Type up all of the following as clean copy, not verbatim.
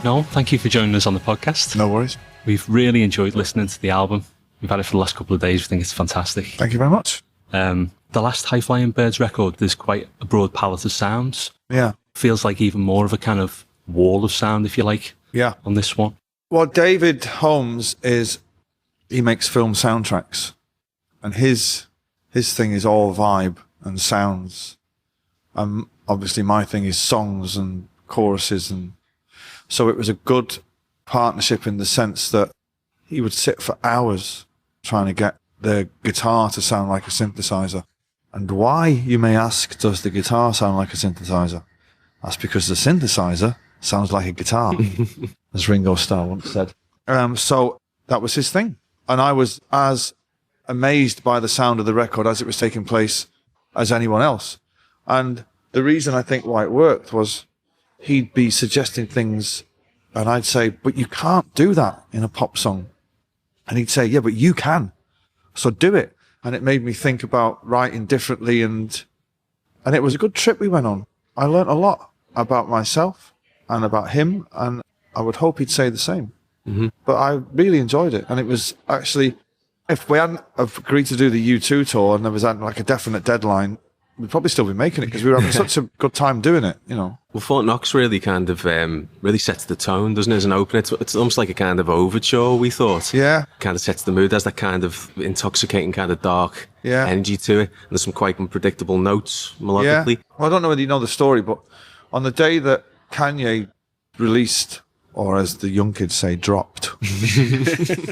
Noel, thank you for joining us on the podcast. No worries. We've really enjoyed listening to the album. We've had it for the last couple of days. We think it's fantastic. Thank you very much. The last High Flying Birds record, there's quite a broad palette of sounds. Yeah. Feels like even more of a kind of wall of sound, if you like, Yeah. on this one. Well, David Holmes he makes film soundtracks, and his thing is all vibe and sounds. Obviously my thing is songs and choruses, and so it was a good partnership in the sense that he would sit for hours trying to get the guitar to sound like a synthesizer. And why, you may ask, does the guitar sound like a synthesizer? That's because the synthesizer sounds like a guitar, as Ringo Starr once said. So that was his thing. And I was as amazed by the sound of the record as it was taking place as anyone else. And the reason I think why it worked was he'd be suggesting things and I'd say, but you can't do that in a pop song. And he'd say, yeah, but you can. So do it. And it made me think about writing differently, and it was a good trip we went on. I learnt a lot about myself and about him, and I would hope he'd say the same. Mm-hmm. But I really enjoyed it. And it was actually, if we hadn't agreed to do the U2 tour and there was like a definite deadline, we'd probably still be making it because we were having such a good time doing it, you know. Well, Fort Knox really kind of really sets the tone, doesn't it, as an opener? It's almost like a kind of overture, we thought. Yeah. Kind of sets the mood. There's that kind of intoxicating, kind of dark energy to it. And there's some quite unpredictable notes melodically. Yeah. Well, I don't know whether you know the story, but on the day that Kanye released, or as the young kids say, dropped,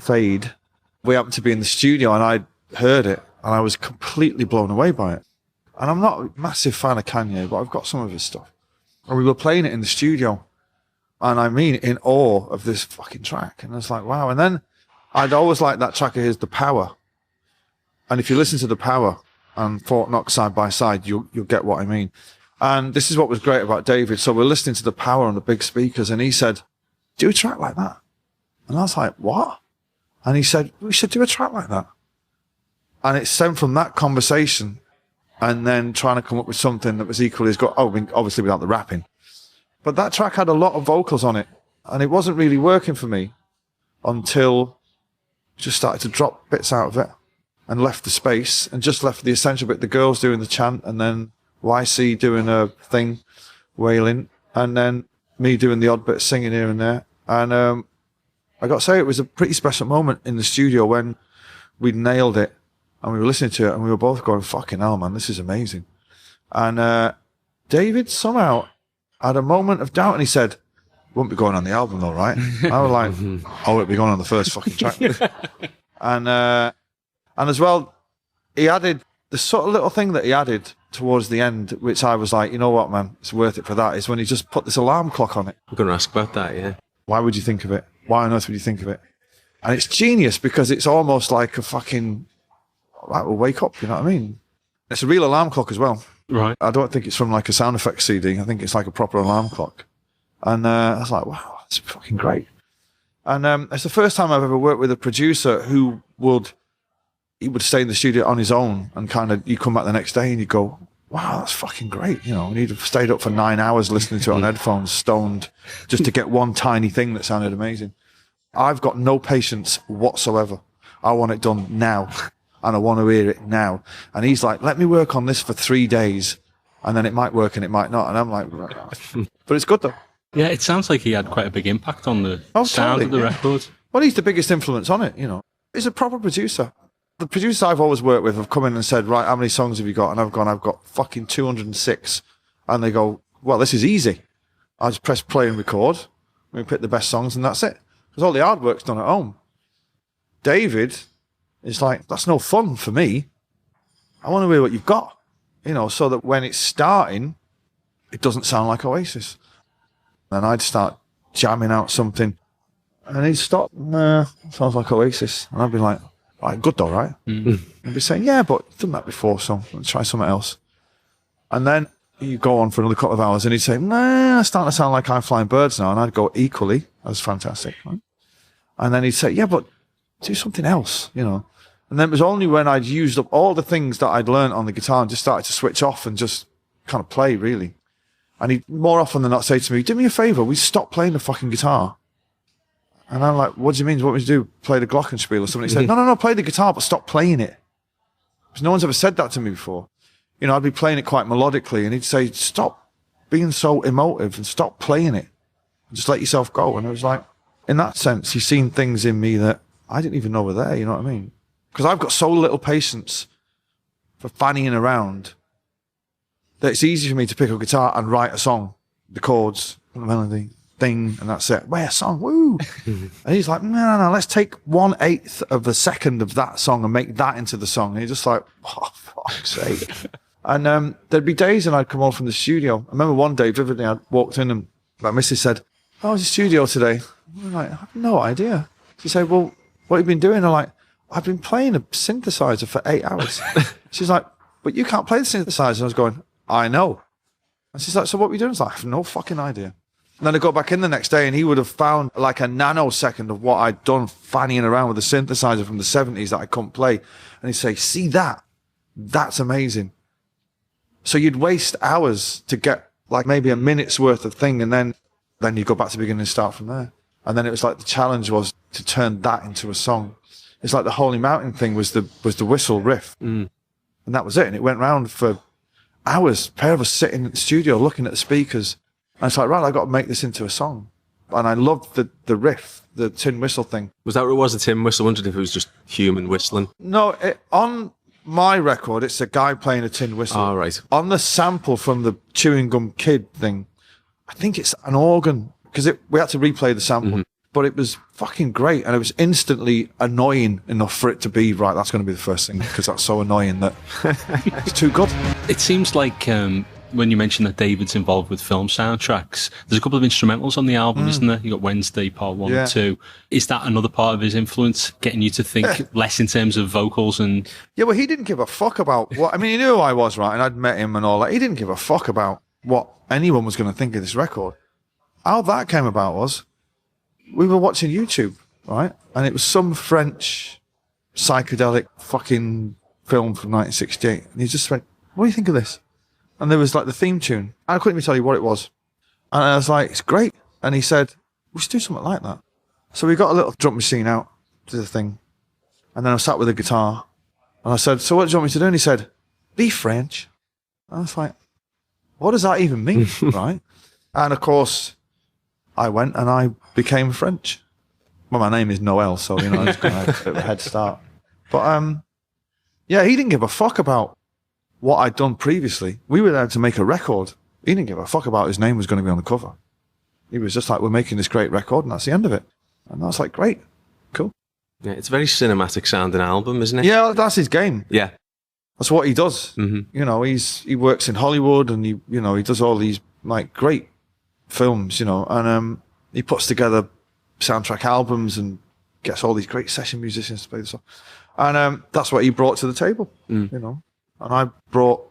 Fade, we happened to be in the studio and I heard it and I was completely blown away by it. And I'm not a massive fan of Kanye, but I've got some of his stuff. And we were playing it in the studio. And I mean, in awe of this fucking track. And I was like, wow. And then I'd always liked that track of his, The Power. And if you listen to The Power and Fort Knox side by side, you'll get what I mean. And this is what was great about David. So we're listening to The Power on the big speakers. And he said, do a track like that. And I was like, what? And he said, we should do a track like that. And it stemmed from that conversation, and then trying to come up with something that was equally as good. Oh, I mean, obviously without the rapping. But that track had a lot of vocals on it, and it wasn't really working for me until I just started to drop bits out of it and left the space and just left the essential bit, the girls doing the chant, and then YC doing a thing, wailing, and then me doing the odd bit of singing here and there. And I got to say, it was a pretty special moment in the studio when we nailed it. And we were listening to it and we were both going, fucking hell, man, this is amazing. And David somehow had a moment of doubt and he said, won't be going on the album though, right? I was like, oh, it'll be going on the first fucking track. And as well, he added the sort of little thing that he added towards the end, which I was like, you know what, man, it's worth it for that, is when he just put this alarm clock on it. I'm going to ask about that, yeah. Why would you think of it? Why on earth would you think of it? And it's genius because it's almost like a fucking... Right, we'll wake up, you know what I mean? It's a real alarm clock as well. Right. I don't think it's from like a sound effects CD. I think it's like a proper alarm clock. And I was like, wow, that's fucking great. And it's the first time I've ever worked with a producer who would stay in the studio on his own and kind of, you come back the next day and you go, wow, that's fucking great. You know, and he'd have stayed up for 9 hours listening to it on headphones, stoned, just to get one tiny thing that sounded amazing. I've got no patience whatsoever. I want it done now. And I want to hear it now. And he's like, let me work on this for 3 days, and then it might work and it might not. And I'm like, but it's good though. Yeah, it sounds like he had quite a big impact on the sound of the record. Well, he's the biggest influence on it, you know. He's a proper producer. The producers I've always worked with have come in and said, right, how many songs have you got? And I've got fucking 206. And they go, well, this is easy. I just press play and record. We pick the best songs and that's it. Because all the hard work's done at home. David... it's like, that's no fun for me. I want to hear what you've got, you know, so that when it's starting, it doesn't sound like Oasis. And I'd start jamming out something, and he'd stop, nah, sounds like Oasis. And I'd be like, right, good though, right? Mm-hmm. He'd be saying, yeah, but you've done that before, so let's try something else. And then you go on for another couple of hours, and he'd say, nah, it's starting to sound like I'm Flying Birds now. And I'd go, equally, that's fantastic. Right? And then he'd say, yeah, but do something else, you know. And then it was only when I'd used up all the things that I'd learned on the guitar and just started to switch off and just kind of play, really. And he'd more often than not say to me, do me a favour, will you stop playing the fucking guitar? And I'm like, what do you mean? What would you do? Play the glockenspiel or something? He said, no, play the guitar, but stop playing it. Because no one's ever said that to me before. You know, I'd be playing it quite melodically, and he'd say, stop being so emotive and stop playing it. Just let yourself go. And it was like, in that sense, he's seen things in me that I didn't even know were there, you know what I mean? Because I've got so little patience for fannying around that it's easy for me to pick up a guitar and write a song, the chords, the melody, thing, and that's it. Wait, a song, woo! And he's like, no, let's take 1/8 of a second of that song and make that into the song. And he's just like, oh, fuck's sake. And there'd be days and I'd come home from the studio. I remember one day vividly, I walked in and my missus said, how was the studio today? I'm like, I have no idea. She said, well, what have you been doing? I'm like, I've been playing a synthesizer for 8 hours. She's like, but you can't play the synthesizer. And I was going, I know. And she's like, so what were you doing? I was like, I have no fucking idea. And then I go back in the next day and he would have found like a nanosecond of what I'd done fannying around with a synthesizer from the 70s that I couldn't play. And he'd say, see that? That's amazing. So you'd waste hours to get like maybe a minute's worth of thing, and then you go back to the beginning and start from there. And then it was like the challenge was to turn that into a song. It's like the Holy Mountain thing was the whistle riff. And that was it. And it went round for hours. A pair of us sitting in the studio looking at the speakers. And it's like, right, I got to make this into a song. And I loved the riff, the tin whistle thing. Was that what it was, a tin whistle? I wondered if it was just human whistling. No, on my record, it's a guy playing a tin whistle. Oh, right. On the sample from the Chewing Gum Kid thing, I think it's an organ, because we had to replay the sample. But it was fucking great, and it was instantly annoying enough for it to be, right, that's going to be the first thing, because that's so annoying that it's too good. It seems like when you mentioned that David's involved with film soundtracks, there's a couple of instrumentals on the album, isn't there? You got Wednesday, part 1 and 2. Is that another part of his influence, getting you to think less in terms of vocals and... Yeah, well, he didn't give a fuck about what... I mean, he knew who I was, right? And I'd met him and all that. He didn't give a fuck about what anyone was going to think of this record. How that came about was... we were watching YouTube, right? And it was some French psychedelic fucking film from 1968. And he just went, what do you think of this? And there was like the theme tune. I couldn't even tell you what it was. And I was like, it's great. And he said, we should do something like that. So we got a little drum machine out to the thing. And then I sat with a guitar. And I said, so what do you want me to do? And he said, be French. And I was like, what does that even mean, right? And of course, I went and I became French. Well, my name is Noel, so, you know, I just got a bit of a head start. But, yeah, he didn't give a fuck about what I'd done previously. We were there to make a record. He didn't give a fuck about his name was going to be on the cover. He was just like, we're making this great record, and that's the end of it. And I was like, great, cool. Yeah, it's a very cinematic sounding album, isn't it? Yeah, that's his game. Yeah. That's what he does. You know, he works in Hollywood, and he does all these like great films, you know, and he puts together soundtrack albums and gets all these great session musicians to play the song. And that's what he brought to the table, you know. And I brought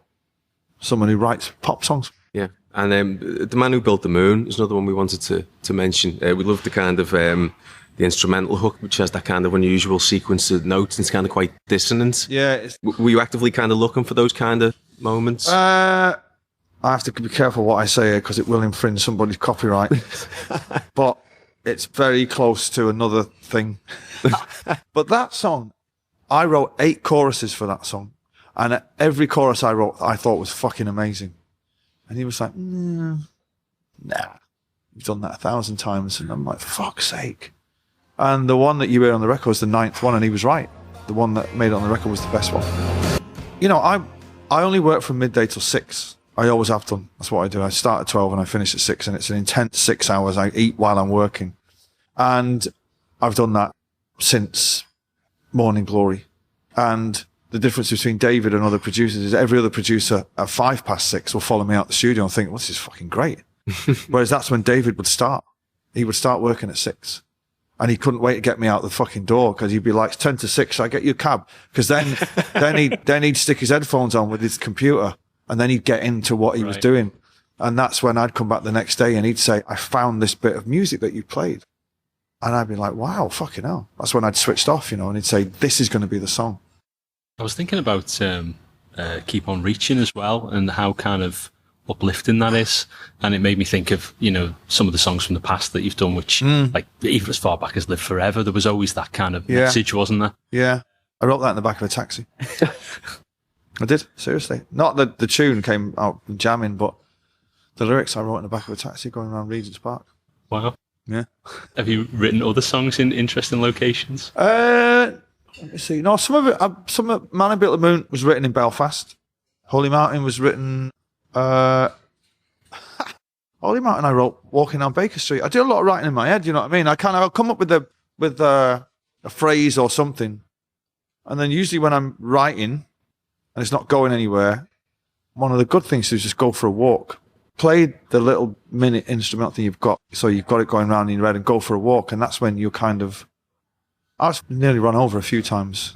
someone who writes pop songs. Yeah. And The Man Who Built the Moon is another one we wanted to mention. We love the kind of the instrumental hook, which has that kind of unusual sequence of notes, and it's kind of quite dissonant. Yeah. Were you actively kind of looking for those kind of moments? I have to be careful what I say here because it will infringe somebody's copyright. But it's very close to another thing. But that song, I wrote 8 choruses for that song. And every chorus I wrote, I thought was fucking amazing. And he was like, nah, you've done that 1,000 times. And I'm like, fuck's sake. And the one that you hear on the record was the 9th one, and he was right. The one that made it on the record was the best one. You know, I only work from midday till 6. I always have done. That's what I do. I start at 12 and I finish at 6, and it's an intense 6 hours. I eat while I'm working. And I've done that since Morning Glory. And the difference between David and other producers is every other producer at 6:05 will follow me out the studio and think, well, this is fucking great. Whereas that's when David would start. He would start working at 6. And he couldn't wait to get me out the fucking door because he'd be like, 10 to 6, I get you a cab. Because then he'd stick his headphones on with his computer, and then he'd get into what he was doing. And that's when I'd come back the next day and he'd say, I found this bit of music that you played. And I'd be like, wow, fucking hell. That's when I'd switched off, you know, and he'd say, this is going to be the song. I was thinking about Keep On Reaching as well, and how kind of uplifting that is. And it made me think of, you know, some of the songs from the past that you've done, which, like, even as far back as Live Forever, there was always that kind of message, wasn't there? Yeah. I wrote that in the back of a taxi. I did, seriously. Not that the tune came out from jamming, but the lyrics I wrote in the back of a taxi going around Regent's Park. Wow. Yeah. Have you written other songs in interesting locations? Let me see. No, some of Man and Built the Moon was written in Belfast. Holy Mountain was written... Holy Mountain I wrote walking down Baker Street. I do a lot of writing in my head, you know what I mean? I'll come up with a phrase or something. And then usually when I'm writing and it's not going anywhere, one of the good things is just go for a walk. Play the little minute instrumental thing you've got, so you've got it going round in your head, and go for a walk. And that's when you kind of... I've nearly run over a few times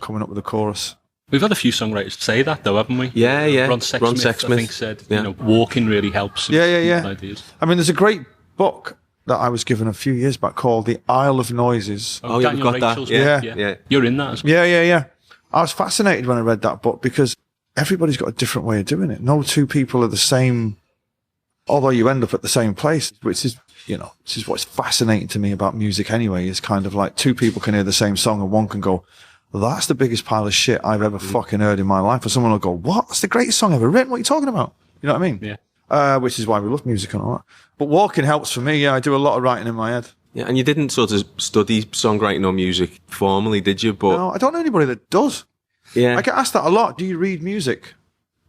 coming up with a chorus. We've had a few songwriters say that, though, haven't we? Yeah. Ron Sexsmith, I think, said, you know, walking really helps. Ideas. I mean, there's a great book that I was given a few years back called The Isle of Noises. Oh, yeah, we've got Rachel's that. book, Yeah. You're in that as well. Yeah. I was fascinated when I read that book because everybody's got a different way of doing it. No two people are the same, although you end up at the same place, which is, you know, this is what's fascinating to me about music anyway, is kind of like two people can hear the same song and one can go, well, that's the biggest pile of shit I've ever fucking heard in my life. Or someone will go, what? That's the greatest song I've ever written. What are you talking about? You know what I mean? Yeah. Which is why we love music and all that. But walking helps for me. Yeah, I do a lot of writing in my head. Yeah, and you didn't sort of study songwriting or music formally, did you? But no, I don't know anybody that does. Yeah. I get asked that a lot. Do you read music?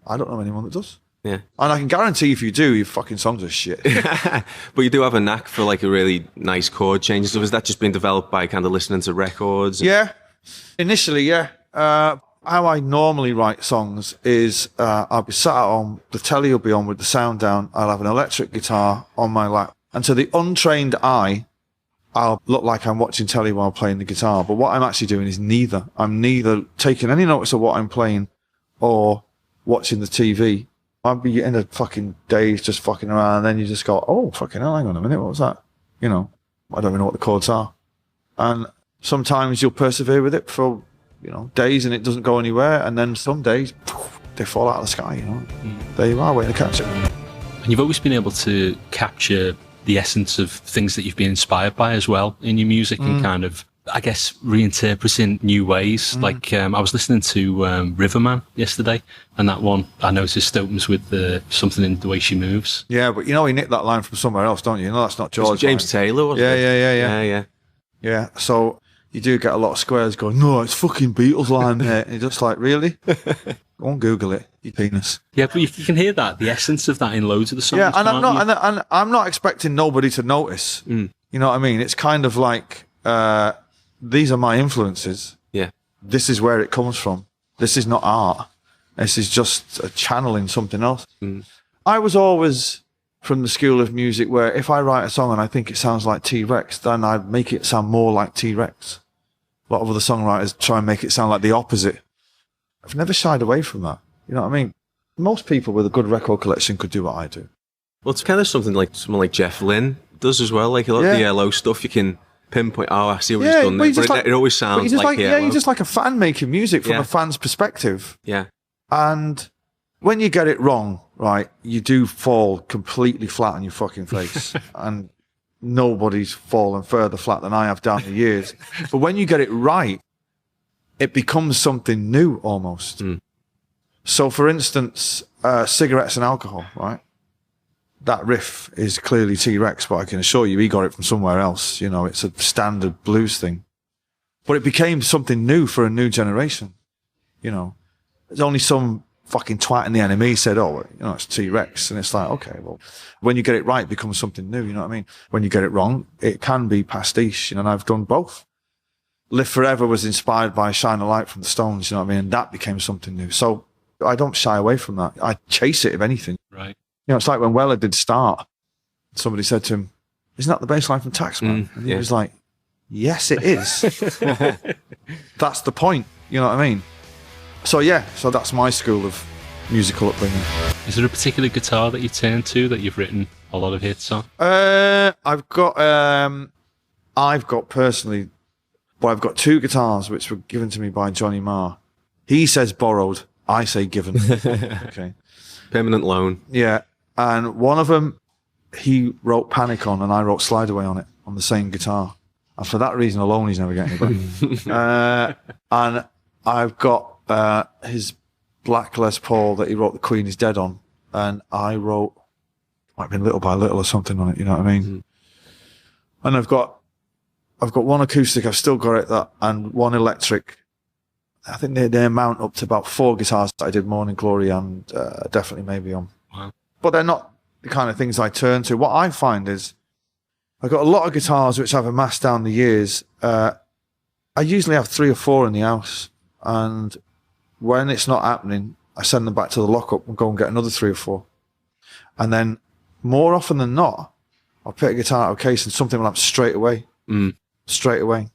I don't know anyone that does. Yeah. And I can guarantee if you do, your fucking songs are shit. But you do have a knack for like a really nice chord change. So has that just been developed by kind of listening to records? Yeah. Initially, yeah. How I normally write songs is I'll be sat at home, the telly will be on with the sound down, I'll have an electric guitar on my lap. And to the untrained eye, I'll look like I'm watching telly while playing the guitar. But what I'm actually doing is neither. I'm neither taking any notice of what I'm playing or watching the TV. I'll be in a fucking daze just fucking around, and then you just go, oh, fucking hell, hang on a minute, what was that? You know, I don't even know what the chords are. And sometimes you'll persevere with it for, you know, days and it doesn't go anywhere. And then some days, they fall out of the sky, you know. There you are, waiting to catch it. And you've always been able to capture the essence of things that you've been inspired by as well in your music and kind of, I guess, reinterpreting new ways. Like, I was listening to Riverman yesterday, and that one, I noticed opens with something in the way she moves. Yeah, but you know, he nicked that line from somewhere else, don't you? No, that's not George. James Taylor, wasn't it? Yeah, so you do get a lot of squares going, no, it's fucking Beatles line there. And you're just like, really? Go and Google it, you penis. Yeah, but you can hear that, the essence of that in loads of the songs. Yeah, and I'm not expecting nobody to notice. You know what I mean? It's kind of like, these are my influences. Yeah. This is where it comes from. This is not art. This is just a channeling something else. I was always from the school of music where if I write a song and I think it sounds like T-Rex, then I'd make it sound more like T-Rex. A lot of other songwriters try and make it sound like the opposite. I've never shied away from that. You know what I mean? Most people with a good record collection could do what I do. Well, it's kind of something like someone like Jeff Lynne does as well. Like a lot of the ELO stuff, you can pinpoint, oh, I see what he's done there. But it always sounds like ELO. Yeah, you're just like a fan making music from a fan's perspective. Yeah. And when you get it wrong, right, you do fall completely flat on your fucking face. And nobody's fallen further flat than I have down the years. But when you get it right, it becomes something new almost. So, for instance, Cigarettes and Alcohol, right? That riff is clearly T-Rex, but I can assure you he got it from somewhere else. You know, it's a standard blues thing. But it became something new for a new generation. You know, there's only some fucking twat in the enemy said, oh, you know, it's T-Rex. And it's like, okay, well, when you get it right, it becomes something new. You know what I mean? When you get it wrong, it can be pastiche. You know, and I've done both. Live Forever was inspired by Shine a Light from the Stones. You know what I mean? And that became something new. So I don't shy away from that. I chase it, if anything. Right. You know, it's like when Weller did Start. Somebody said to him, isn't that the bass line from Taxman? And he was like, yes, it is. That's the point. You know what I mean? So, yeah. So that's my school of musical upbringing. Is there a particular guitar that you turn to that you've written a lot of hits on? I've got personally, but I've got two guitars which were given to me by Johnny Marr. He says borrowed. I say given. Okay. Permanent loan. Yeah. And one of them, he wrote Panic on, and I wrote Slide Away on it, on the same guitar. And for that reason alone, he's never getting it back. And I've got his Black Les Paul that he wrote The Queen Is Dead on, and I wrote, might have been Little by Little or something on it, you know what I mean? Mm. And I've got one acoustic, I've still got it, that, and one electric. I think they amount up to about 4 guitars that I did Morning Glory and definitely maybe on. Wow. But they're not the kind of things I turn to. What I find is I've got a lot of guitars which I've amassed down the years. I usually have 3 or 4 in the house, and when it's not happening, I send them back to the lockup and go and get another 3 or 4. And then more often than not, I'll pick a guitar out of a case and something will happen straight away. Straight away.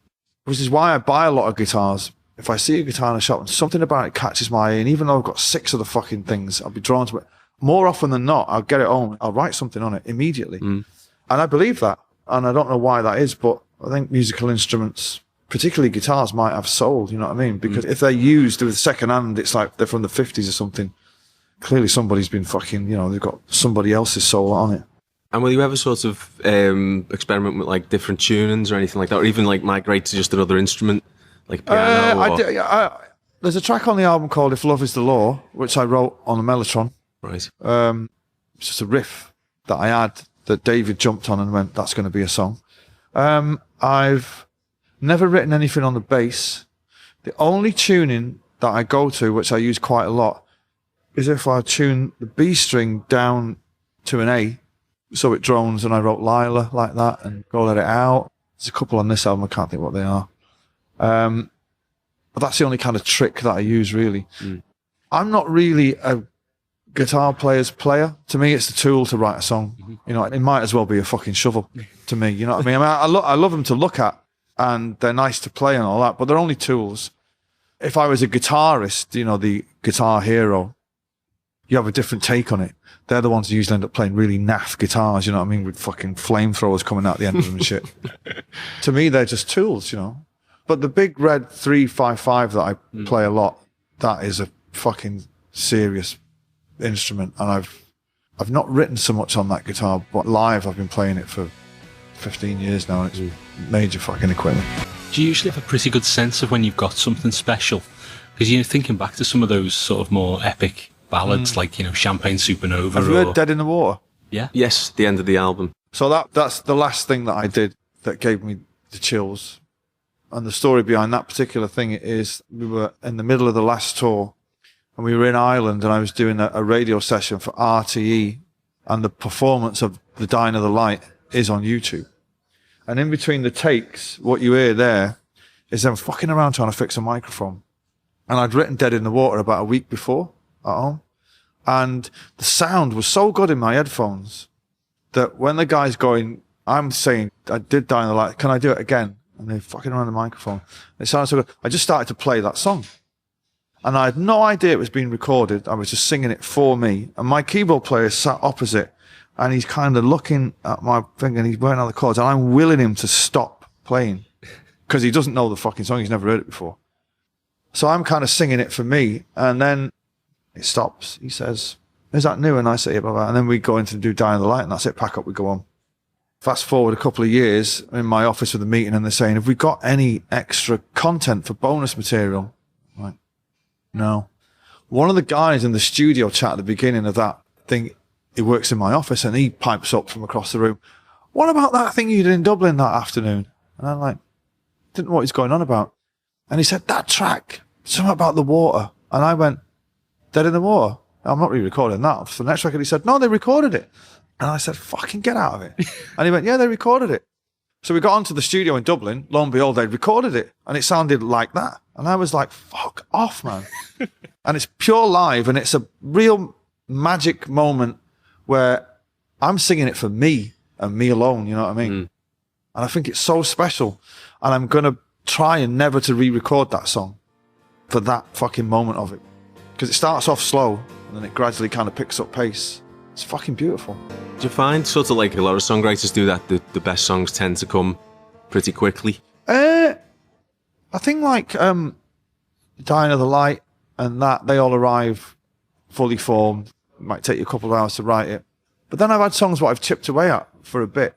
Which is why I buy a lot of guitars. If I see a guitar in a shop and something about it catches my eye, and even though I've got 6 of the fucking things, I'll be drawn to it. More often than not, I'll get it home, I'll write something on it immediately. And I believe that. And I don't know why that is, but I think musical instruments, particularly guitars, might have soul, you know what I mean? Because if they're used with second hand, it's like they're from the 50s or something. Clearly somebody's been fucking, you know, they've got somebody else's soul on it. And will you ever sort of experiment with like different tunings or anything like that, or even like migrate to just another instrument, like piano? There's a track on the album called If Love Is the Law, which I wrote on a Mellotron. Right. It's just a riff that I had that David jumped on and went, that's going to be a song. I've never written anything on the bass. The only tuning that I go to, which I use quite a lot, is if I tune the B string down to an A, so it drones, and I wrote Lila like that and Go Let It Out. There's a couple on this album, I can't think what they are. But that's the only kind of trick that I use, really. I'm not really a guitar player's player. To me, it's the tool to write a song. You know, it might as well be a fucking shovel to me. You know what I mean? I love them to look at, and they're nice to play and all that, but they're only tools. If I was a guitarist, you know, the Guitar Hero, you have a different take on it. They're the ones who usually end up playing really naff guitars, you know what I mean, with fucking flamethrowers coming out the end of them and shit. To me, they're just tools, you know. But the big red 355 that I play a lot, that is a fucking serious instrument. And I've not written so much on that guitar, but live I've been playing it for 15 years now, and it's major fucking equipment. Do you usually have a pretty good sense of when you've got something special? Because you're thinking back to some of those sort of more epic ballads, like, you know, Champagne Supernova. Have you heard Dead in the Water? Yeah. Yes, the end of the album. So that's the last thing that I did that gave me the chills. And the story behind that particular thing is we were in the middle of the last tour, and we were in Ireland, and I was doing a radio session for RTE, and the performance of The Dying of the Light is on YouTube. And in between the takes, what you hear there is them fucking around trying to fix a microphone. And I'd written Dead in the Water about a week before at home. And the sound was so good in my headphones that when the guy's going, I'm saying, I did Die in the Light, can I do it again? And they're fucking around the microphone. It sounded so good. I just started to play that song. And I had no idea it was being recorded. I was just singing it for me. And my keyboard player sat opposite, and he's kind of looking at my thing, and he's working on the chords, and I'm willing him to stop playing because he doesn't know the fucking song. He's never heard it before. So I'm kind of singing it for me, and then it stops. He says, is that new? And I say, yeah, blah, blah. And then we go into do Die in the Light, and that's it. Pack up, we go on. Fast forward a couple of years, I'm in my office with a meeting, and they're saying, have we got any extra content for bonus material? I'm like, no. One of the guys in the studio chat at the beginning of that thing, he works in my office, and he pipes up from across the room, what about that thing you did in Dublin that afternoon? And I'm like, didn't know what he's going on about. And he said, that track, something about the water. And I went, Dead in the Water? I'm not re-recording that. For the next record, he said, no, they recorded it. And I said, fucking get out of it. And he went, yeah, they recorded it. So we got onto the studio in Dublin. Lo and behold, they'd recorded it. And it sounded like that. And I was like, fuck off, man. And it's pure live. And it's a real magic moment where I'm singing it for me and me alone. You know what I mean? And I think it's so special. And I'm going to try and never to re-record that song for that fucking moment of it. Because it starts off slow and then it gradually kind of picks up pace. It's fucking beautiful. Do you find sort of like a lot of songwriters do that, the best songs tend to come pretty quickly? I think like Dying of the Light and that, they all arrive fully formed might take you a couple of hours to write it. But then I've had songs what I've chipped away at for a bit.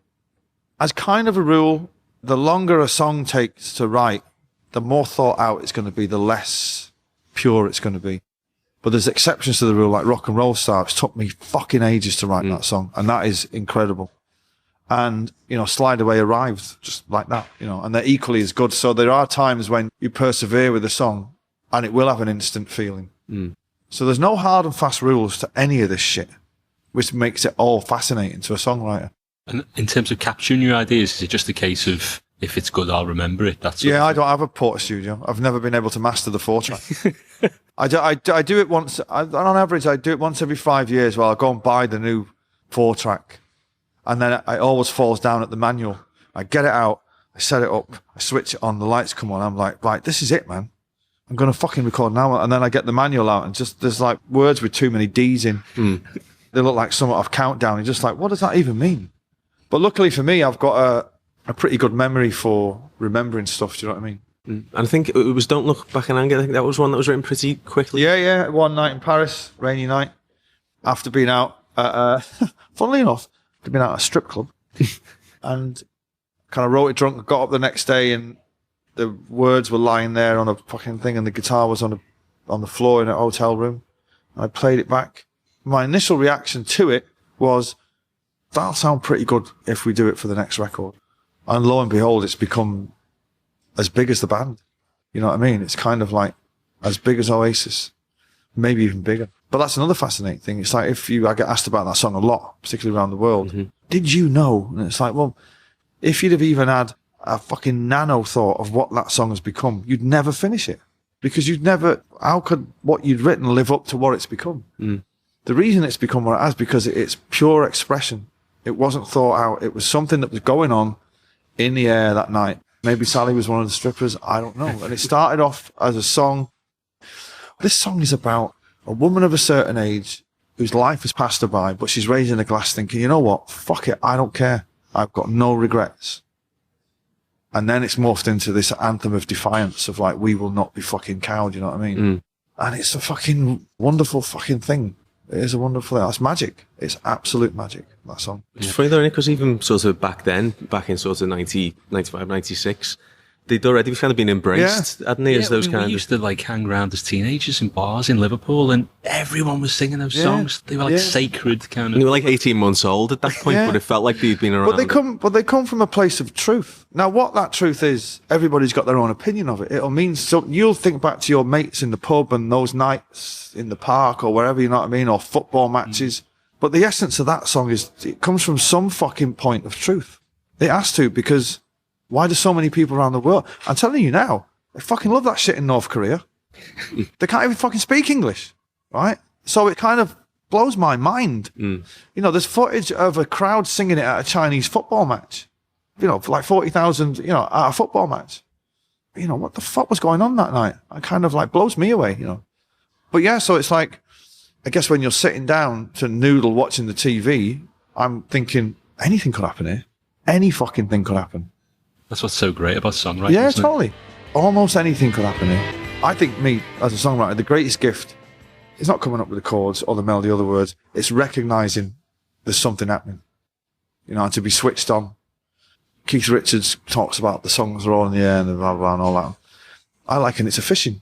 As kind of a rule, the longer a song takes to write, the more thought out it's going to be, the less pure it's going to be. But there's exceptions to the rule, like Rock and Roll Star. It's took me fucking ages to write that song, and that is incredible. And, Slide Away arrived just like that, and they're equally as good. So there are times when you persevere with a song and it will have an instant feeling. So there's no hard and fast rules to any of this shit, which makes it all fascinating to a songwriter. And in terms of capturing your ideas, is it just a case of, if it's good, I'll remember it? I don't have a Portastudio. I've never been able to master the 4-track. I do it once, on average, I do it once every 5 years where I'll go and buy the new 4-track. And then it always falls down at the manual. I get it out, I set it up, I switch it on, the lights come on. I'm like, right, this is it, man. I'm going to fucking record now. And then I get the manual out and just, there's like words with too many D's in. They look like somewhat of Countdown. You're just like, what does that even mean? But luckily for me, I've got a pretty good memory for remembering stuff. Do you know what I mean? And I think it was Don't Look Back in Anger. I think that was one that was written pretty quickly. Yeah. One night in Paris, rainy night, after being out, funnily enough, I'd been out at a strip club and kind of wrote it drunk, got up the next day and the words were lying there on a fucking thing and the guitar was on the floor in a hotel room. And I played it back. My initial reaction to it was, that'll sound pretty good if we do it for the next record. And lo and behold, it's become as big as the band. You know what I mean? It's kind of like as big as Oasis, maybe even bigger. But that's another fascinating thing. It's like I get asked about that song a lot, particularly around the world. Did you know? And it's like, well, if you'd have even had a fucking nano thought of what that song has become, you'd never finish it. Because how could what you'd written live up to what it's become? The reason it's become what it has, because it's pure expression. It wasn't thought out. It was something that was going on in the air that night. Maybe Sally was one of the strippers. I don't know. And it started off as a song. This song is about a woman of a certain age whose life has passed her by, but she's raising a glass thinking, you know what? Fuck it. I don't care. I've got no regrets. And then it's morphed into this anthem of defiance of like, we will not be fucking cowed. You know what I mean? And it's a fucking wonderful fucking thing. It is a wonderful thing. It's magic. It's absolute magic, that song. It's funny though, because even sort of back then, back in sort of 90, 95, 96, they'd already kind of been embraced, hadn't they, as those kind of... We used to like hang around as teenagers in bars in Liverpool and everyone was singing those songs. They were like sacred kind of... And they were like 18 months old at that point, but it felt like they'd been around. But they come from a place of truth. Now, what that truth is, everybody's got their own opinion of it. It'll mean... So you'll think back to your mates in the pub and those nights in the park or wherever, you know what I mean, or football matches. But the essence of that song is, it comes from some fucking point of truth. It has to, because... Why do so many people around the world? I'm telling you now, they fucking love that shit in North Korea. They can't even fucking speak English, right? So it kind of blows my mind. There's footage of a crowd singing it at a Chinese football match. Like 40,000, at a football match. What the fuck was going on that night? It kind of like blows me away, But yeah, so it's like, I guess when you're sitting down to noodle watching the TV, I'm thinking anything could happen here. Any fucking thing could happen. That's what's so great about songwriting. Yeah, totally. Almost anything could happen here. I think me, as a songwriter, the greatest gift is not coming up with the chords or the melody or the words. It's recognizing there's something happening, and to be switched on. Keith Richards talks about the songs are all in the air and blah, blah, and all that. I liken it to fishing,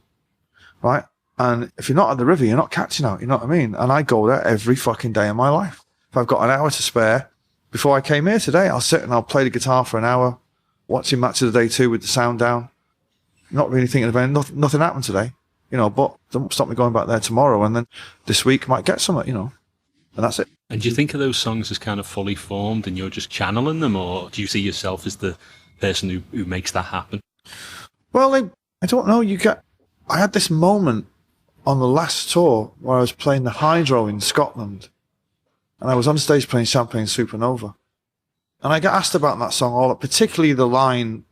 right? And if you're not at the river, you're not catching out, you know what I mean? And I go there every fucking day of my life. If I've got an hour to spare, before I came here today, I'll sit and I'll play the guitar for an hour, watching Match of the Day 2 with the sound down. Not really thinking about it. Nothing happened today, but don't stop me going back there tomorrow. And then this week might get something, and that's it. And do you think of those songs as kind of fully formed and you're just channeling them, or do you see yourself as the person who makes that happen? Well, I don't know. I had this moment on the last tour where I was playing the Hydro in Scotland and I was on stage playing Champagne Supernova. And I got asked about that song, particularly the line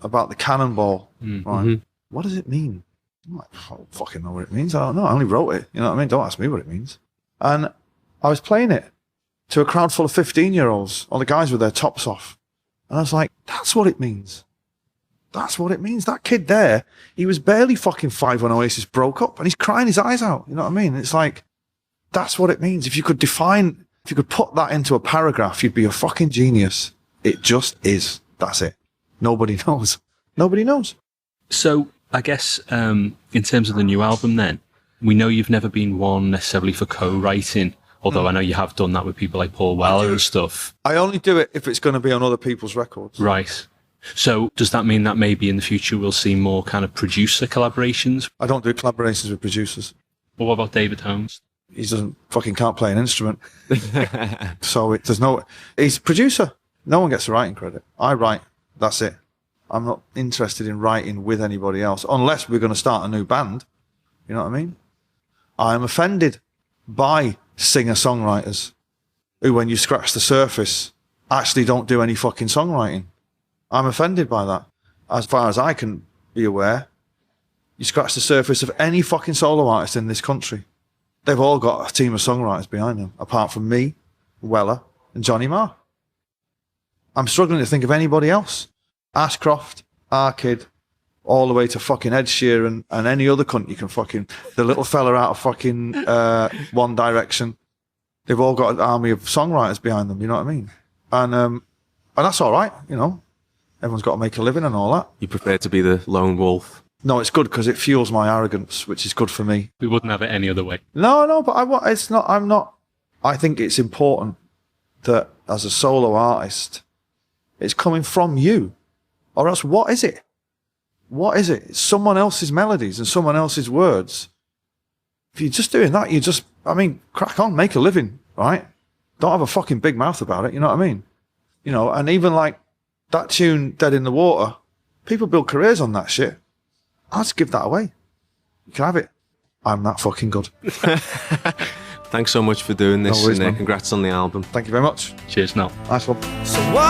about the cannonball. Right? What does it mean? I'm like, I don't fucking know what it means. I don't know. I only wrote it. You know what I mean? Don't ask me what it means. And I was playing it to a crowd full of 15-year-olds, all the guys with their tops off. And I was like, that's what it means. That's what it means. That kid there, he was barely fucking 5 when Oasis broke up and he's crying his eyes out. You know what I mean? It's like, That's what it means. If you could put that into a paragraph, you'd be a fucking genius. It just is. That's it. Nobody knows. Nobody knows. So I guess in terms of the new album then, we know you've never been one necessarily for co-writing, although I know you have done that with people like Paul Weller and stuff. I only do it if it's going to be on other people's records. Right. So does that mean that maybe in the future we'll see more kind of producer collaborations? I don't do collaborations with producers. Well, what about David Holmes? He can't play an instrument. So he's a producer. No one gets the writing credit. I write. That's it. I'm not interested in writing with anybody else unless we're going to start a new band. You know what I mean? I'm offended by singer-songwriters who, when you scratch the surface, actually don't do any fucking songwriting. I'm offended by that. As far as I can be aware, you scratch the surface of any fucking solo artist in this country, they've all got a team of songwriters behind them, apart from me, Weller, and Johnny Marr. I'm struggling to think of anybody else. Ashcroft, Arkid, all the way to fucking Ed Sheeran and any other cunt you can fucking... The little fella out of fucking One Direction. They've all got an army of songwriters behind them, you know what I mean? And that's all right, you know. Everyone's got to make a living and all that. You prefer to be the lone wolf? No, it's good because it fuels my arrogance, which is good for me. We wouldn't have it any other way. No, but I think it's important that as a solo artist, it's coming from you. Or else, what is it? What is it? It's someone else's melodies and someone else's words. If you're just doing that, crack on, make a living, right? Don't have a fucking big mouth about it, you know what I mean? You know, and even like that tune, Dead in the Water, people build careers on that shit. I'll just give that away. You can have it. I'm that fucking good. Thanks so much for doing this, No worries, and man. congrats on the album. Thank you very much. Cheers, Noel. Nice one. So what